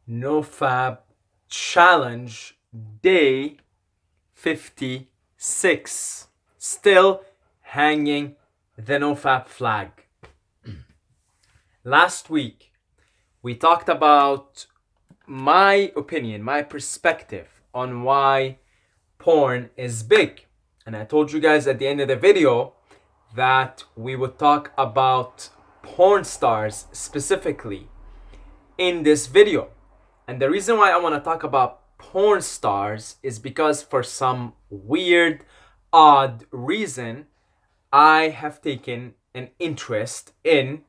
NoFap Challenge Day 56. Still hanging the NoFap flag. Last week, we talked about my opinion, my perspective on why porn is big. And I told you guys at the end of the video that we would talk about porn stars specifically in this video. And the reason why I want to talk about porn stars is because for some weird, odd reason, I have taken an interest in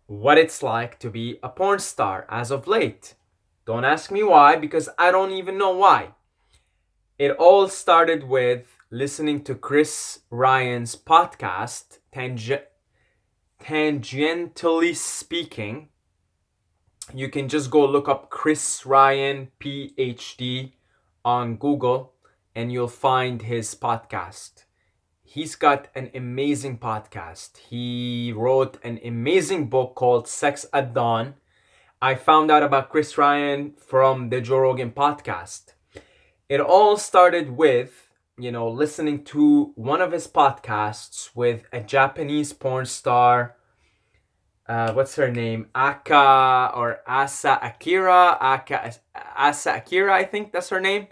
what it's like to be a porn star as of late. Don't ask me why, because I don't even know why. It all started with listening to Chris Ryan's podcast, Tangentially Speaking. You can just go look up Chris Ryan, PhD, on Google, and you'll find his podcast. He's got an amazing podcast. He wrote an amazing book called Sex at Dawn. I found out about Chris Ryan from the Joe Rogan podcast. It all started with, listening to one of his podcasts with a Japanese porn star. What's her name? Asa Akira, I think that's her name.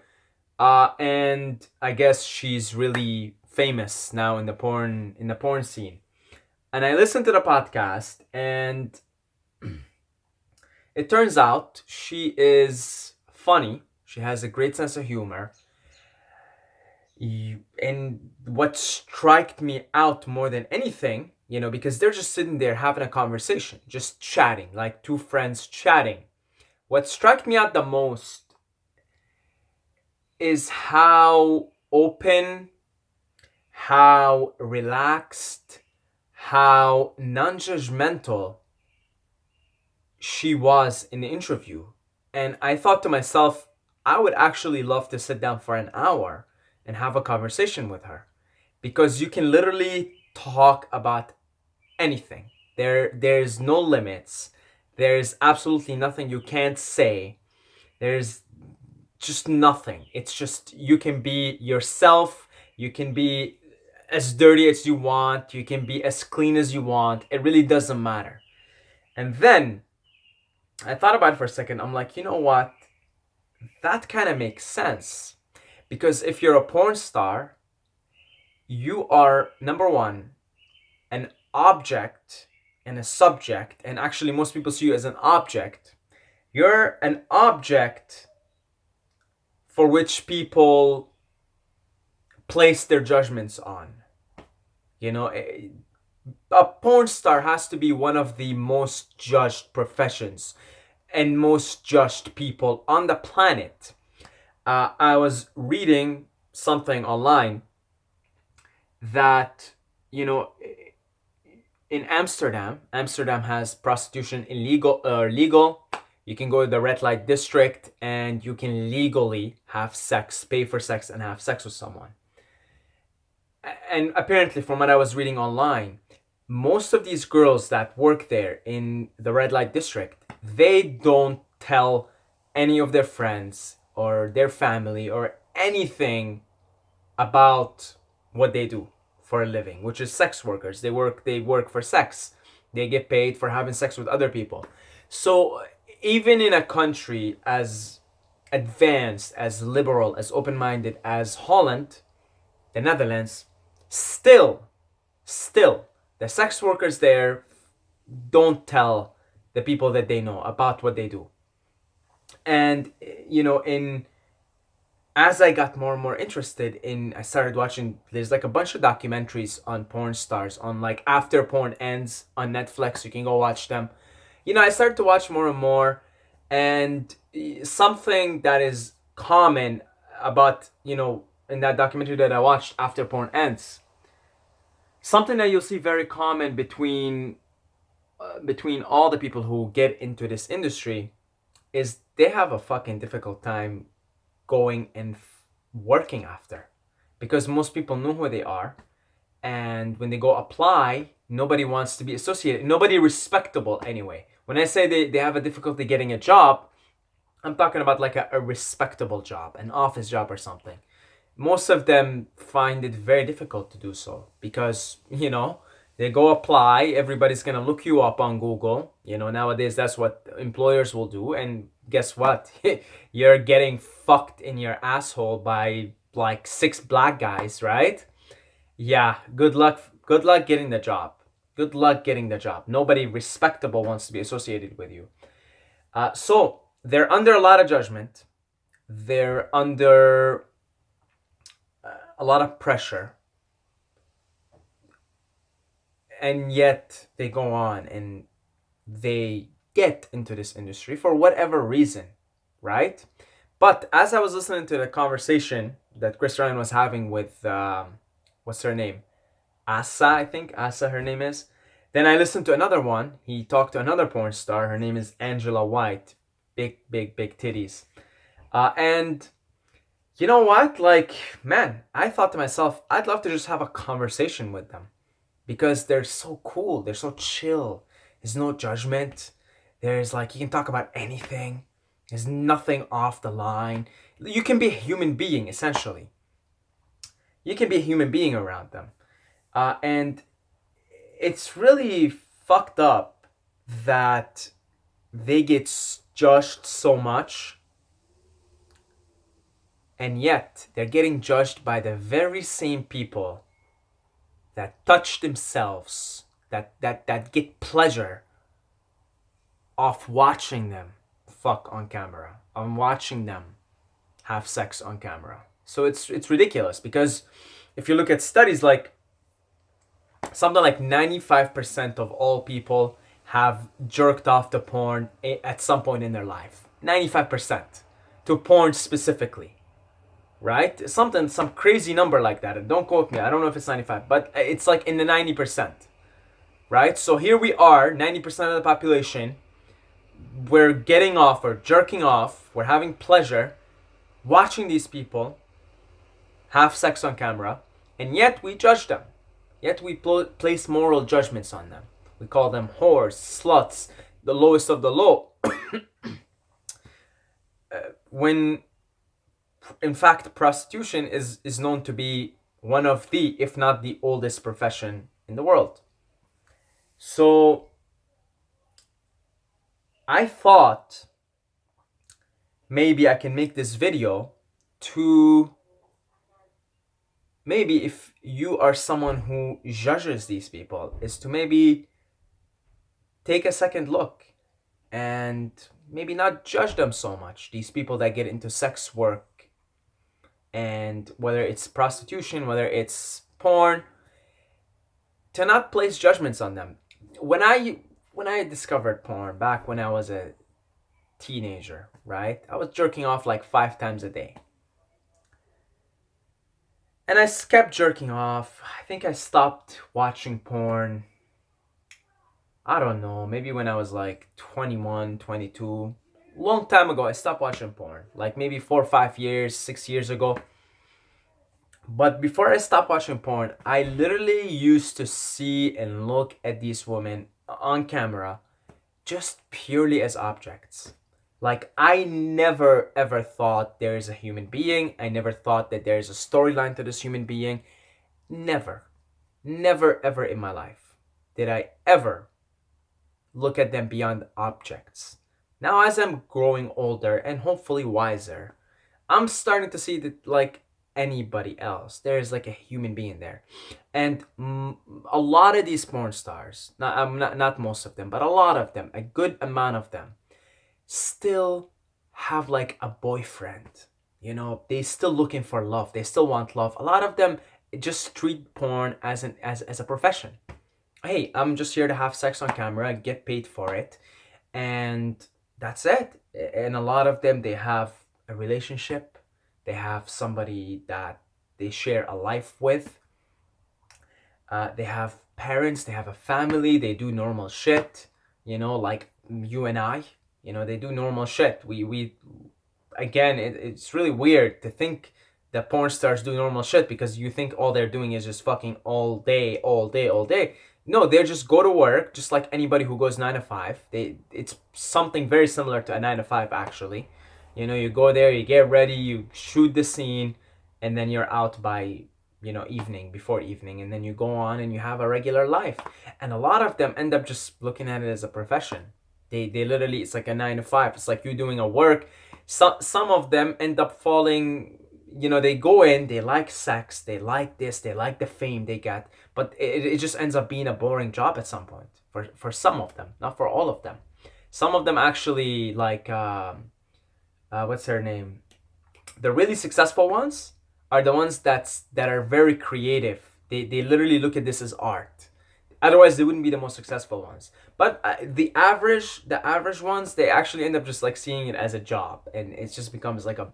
And I guess she's really famous now in the porn scene. And I listened to the podcast, and it turns out she is funny. She has a great sense of humor. And what struck me out more than anything, because they're just sitting there having a conversation, just chatting, like two friends chatting. What struck me out the most is how open, how relaxed, how non-judgmental she was in the interview. And I thought to myself, I would actually love to sit down for an hour and have a conversation with her, because you can literally talk about anything. There's no limits. There's absolutely nothing you can't say. There's just nothing. It's just, you can be yourself. You can be as dirty as you want. You can be as clean as you want. It really doesn't matter. And then I thought about it for a second. I'm like, you know what? That kind of makes sense. Because if you're a porn star, you are, number one, an object and a subject. And actually, most people see you as an object. You're an object for which people place their judgments on. A porn star has to be one of the most judged professions and most judged people on the planet. I was reading something online that, in Amsterdam has prostitution legal. You can go to the red light district and you can legally have sex, pay for sex, and have sex with someone. And apparently, from what I was reading online, most of these girls that work there in the red light district, they don't tell any of their friends or their family or anything about what they do for a living, which is sex workers. They work for sex. They get paid for having sex with other people. So even in a country as advanced, as liberal, as open-minded as Holland, the Netherlands, still, the sex workers there don't tell the people that they know about what they do. And, as I got more and more interested I started watching, there's like a bunch of documentaries on porn stars, on like After Porn Ends on Netflix. You can go watch them. I started to watch more and more, and something that is common about, in that documentary that I watched, After Porn Ends, something that you'll see very common between all the people who get into this industry is they have a fucking difficult time going and working after, because most people know who they are, and when they go apply, nobody wants to be associated, nobody respectable anyway. When I say they have a difficulty getting a job, I'm talking about like a respectable job, an office job or something. Most of them find it very difficult to do so because, they go apply, everybody's gonna look you up on Google. Nowadays that's what employers will do. And guess what? You're getting fucked in your asshole by like six black guys, right? Yeah, good luck. Good luck getting the job. Good luck getting the job. Nobody respectable wants to be associated with you. So they're under a lot of judgment. They're under a lot of pressure, and yet they go on and they get into this industry for whatever reason, right? But as I was listening to the conversation that Chris Ryan was having with what's her name, Asa, I think Asa her name is. Then I listened to another one. He talked to another porn star. Her name is Angela White. Big, big, big titties. And you know what? Like, man, I thought to myself, I'd love to just have a conversation with them because they're so cool. They're so chill. There's no judgment. There's like, you can talk about anything. There's nothing off the line. You can be a human being, essentially. You can be a human being around them. And it's really fucked up that they get judged so much, and yet they're getting judged by the very same people that touch themselves, that get pleasure off watching them fuck on camera, on watching them have sex on camera. So it's ridiculous because if you look at studies, like something like 95% of all people have jerked off to porn at some point in their life. 95% to porn specifically, right? Some crazy number like that. And don't quote me. I don't know if it's 95, but it's like in the 90%, right? So here we are, 90% of the population. We're getting off or jerking off. We're having pleasure watching these people have sex on camera, and yet we judge them. Yet we place moral judgments on them. We call them whores, sluts, the lowest of the low. When, in fact, prostitution is known to be one of the, if not the oldest profession in the world. So, I thought maybe I can make this video to maybe if you are someone who judges these people, is to maybe take a second look and maybe not judge them so much. These people that get into sex work, and whether it's prostitution, whether it's porn, to not place judgments on them. When I discovered porn back when I was a teenager, right? I was jerking off like 5 times a day. And I kept jerking off. I think I stopped watching porn, I don't know, maybe when I was like 21, 22. Long time ago, I stopped watching porn. Like maybe 4 or 5 years, 6 years ago. But before I stopped watching porn, I literally used to see and look at these women on camera just purely as objects. Like, I never ever thought there is a human being. I never thought that there is a storyline to this human being. Never. Never ever in my life did I ever look at them beyond objects. Now, as I'm growing older and hopefully wiser, I'm starting to see that, like anybody else, there's like a human being there. And a lot of these porn stars, not most of them, but a lot of them, a good amount of them, still have like a boyfriend. They still looking for love. They still want love. A lot of them just treat porn as a profession. Hey, I'm just here to have sex on camera, get paid for it, and that's it. And a lot of them, they have a relationship. They have somebody that they share a life with. They have parents. They have a family. They do normal shit. Like you and I. They do normal shit. We again, it's really weird to think that porn stars do normal shit because you think all they're doing is just fucking all day, all day, all day. No, they just go to work just like anybody who goes 9 to 5. It's something very similar to a 9 to 5 actually. You know, you go there, you get ready, you shoot the scene, and then you're out by, you know, evening, before evening, and then you go on and you have a regular life. And a lot of them end up just looking at it as a profession. They literally, it's like a 9 to 5. It's like you doing a work. Some of them end up falling, you know, they go in, they like sex, they like this, they like the fame they get, but it just ends up being a boring job at some point for some of them, not for all of them. Some of them actually like what's her name? The really successful ones are the ones that are very creative. They literally look at this as art. Otherwise, they wouldn't be the most successful ones. But the average ones, they actually end up just like seeing it as a job, and it just becomes like a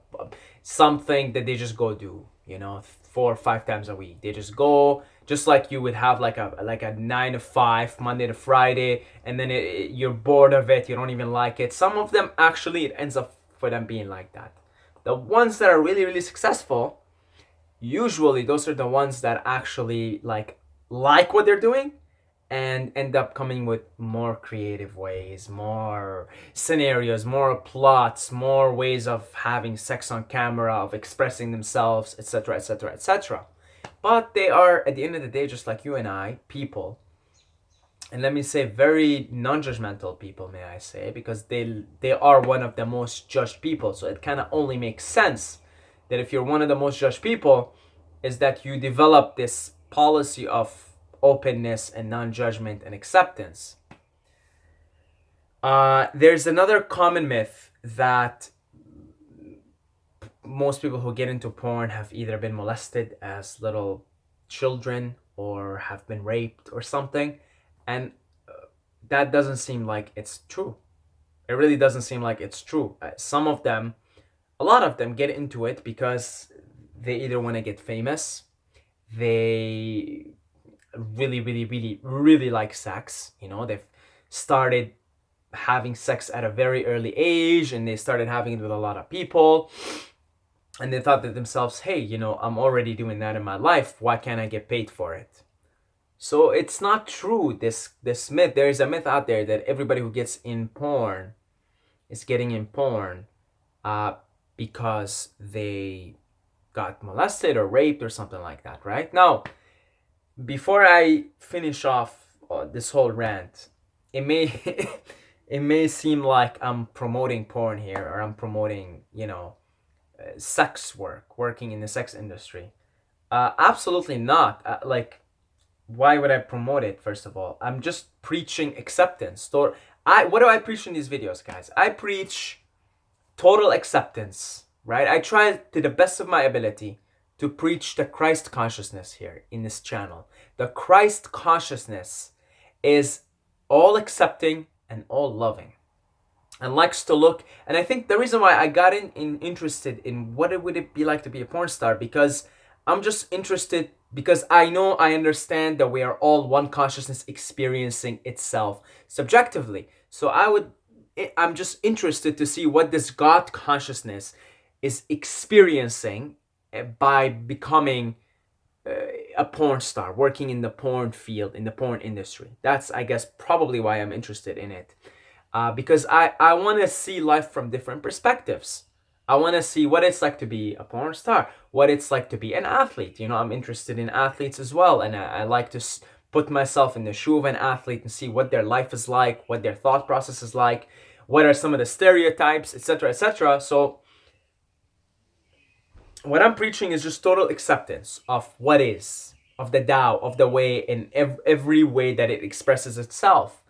something that they just go do. You know, 4 or 5 times a week. They just go, just like you would have like a 9 to 5, Monday to Friday, and then you're bored of it. You don't even like it. Some of them actually, it ends up for them being like that. The ones that are really really successful, usually those are the ones that actually like what they're doing, and end up coming with more creative ways, more scenarios, more plots, more ways of having sex on camera, of expressing themselves, etc., etc., etc. But they are, at the end of the day, just like you and I, people. And let me say, very non-judgmental people, may I say, because they are one of the most judged people. So it kind of only makes sense that if you're one of the most judged people, is that you develop this policy of openness and non-judgment and acceptance. There's another common myth that most people who get into porn have either been molested as little children or have been raped or something, and that doesn't seem like it's true. It really doesn't seem like it's true. Some of them, a lot of them, get into it because they either want to get famous, they really, really, really, really like sex. You know, they've started having sex at a very early age, and they started having it with a lot of people, and they thought to themselves, hey, you know, I'm already doing that in my life, why can't I get paid for it? So it's not true, this myth. There is a myth out there that everybody who gets in porn is getting in porn uh, because they got molested or raped or something like that, right? Now, before I finish off this whole rant, it may it may seem like I'm promoting porn here, or I'm promoting, you know, sex work, working in the sex industry. Absolutely not. Like, why would I promote it? First of all, I'm just preaching acceptance. What do I preach in these videos, guys? I preach total acceptance, right? I try to the best of my ability to preach the Christ consciousness here in this channel. The Christ consciousness is all accepting and all loving, and likes to look. And I think the reason why I got interested in what it would it be like to be a porn star, because I'm just interested, because I understand that we are all one consciousness experiencing itself subjectively. So I'm just interested to see what this God consciousness is experiencing by becoming a porn star, working in the porn field, in the porn industry. That's, I guess, probably why I'm interested in it. Because I want to see life from different perspectives. I want to see what it's like to be a porn star, what it's like to be an athlete. You know, I'm interested in athletes as well, and I like to put myself in the shoe of an athlete and see what their life is like, what their thought process is like, what are some of the stereotypes, etc., etc. So what I'm preaching is just total acceptance of what is, of the Tao, of the way, in every way that it expresses itself.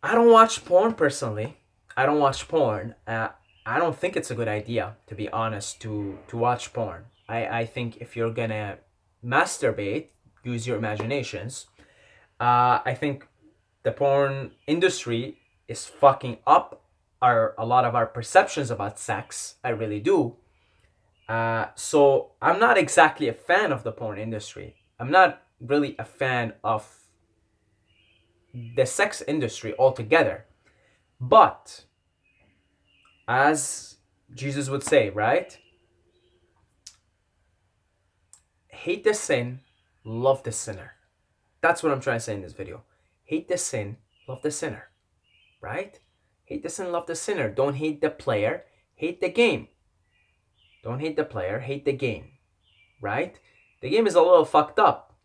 I don't watch porn personally. I don't watch porn. I don't think it's a good idea, to be honest, to watch porn. I think if you're gonna masturbate, use your imaginations. I think the porn industry is fucking up a lot of our perceptions about sex. I really do. So I'm not exactly a fan of the porn industry. I'm not really a fan of the sex industry altogether. But as Jesus would say, right? Hate the sin, love the sinner. That's what I'm trying to say in this video. Hate the sin, love the sinner, right? Hate the sin, love the sinner. Don't hate the player, Hate the game. Don't hate the player, hate the game, right? The game is a little fucked up.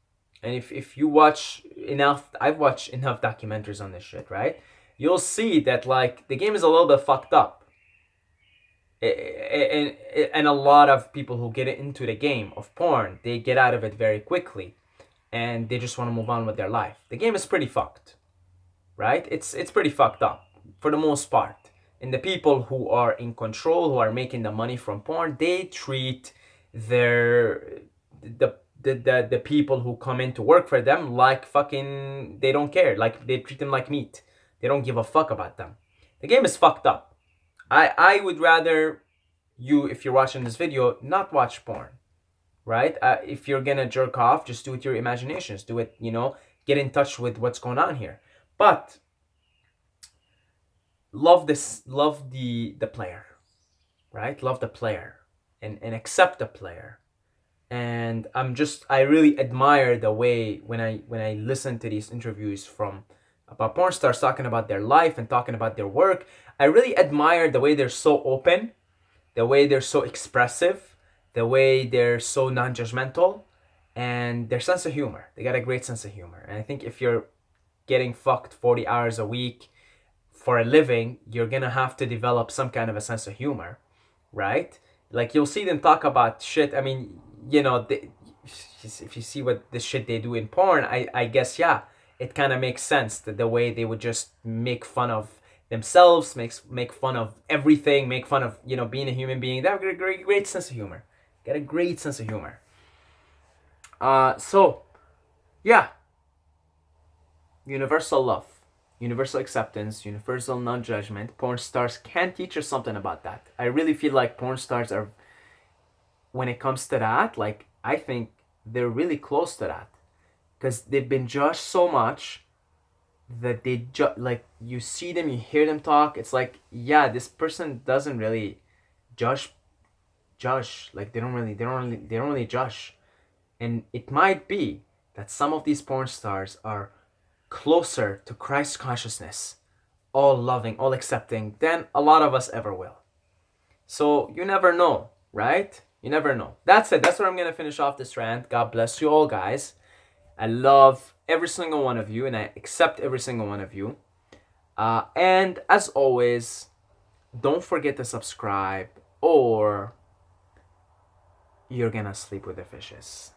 And if you watch enough, I've watched enough documentaries on this shit, right? You'll see that like the game is a little bit fucked up. And a lot of people who get into the game of porn, they get out of it very quickly and they just want to move on with their life. The game is pretty fucked, right? It's pretty fucked up for the most part. And the people who are in control, who are making the money from porn, they treat their the people who come in to work for them like fucking they don't care. Like they treat them like meat. They don't give a fuck about them. The game is fucked up. I would rather you, if you're watching this video, not watch porn, right? If you're gonna jerk off, just do it your imaginations. Do it, get in touch with what's going on here. But love the player, right? Love the player and accept the player. And I really admire the way when I listen to these interviews from about porn stars talking about their life and talking about their work. I really admire the way they're so open, the way they're so expressive, the way they're so non-judgmental, and their sense of humor. They got a great sense of humor. And I think if you're getting fucked 40 hours a week for a living, you're gonna have to develop some kind of a sense of humor, right? Like you'll see them talk about shit. I mean, if you see what this shit they do in porn, I guess, yeah, it kind of makes sense that the way they would just make fun of themselves, make fun of everything, make fun of being a human being. They have a great sense of humor. Got a great sense of humor. So yeah, universal love, universal acceptance, universal non-judgment. Porn stars can teach us something about that. I really feel like porn stars are, when it comes to that, like I think they're really close to that, because they've been judged so much that like you see them, you hear them talk. It's like, yeah, this person doesn't really judge. Like they don't really judge, and it might be that some of these porn stars are closer to Christ consciousness, all loving, all accepting, than a lot of us ever will. So you never know, right? You never know. That's it. That's where I'm gonna finish off this rant. God bless you all, guys. I love every single one of you, and I accept every single one of you. And as always, don't forget to subscribe, or you're gonna sleep with the fishes.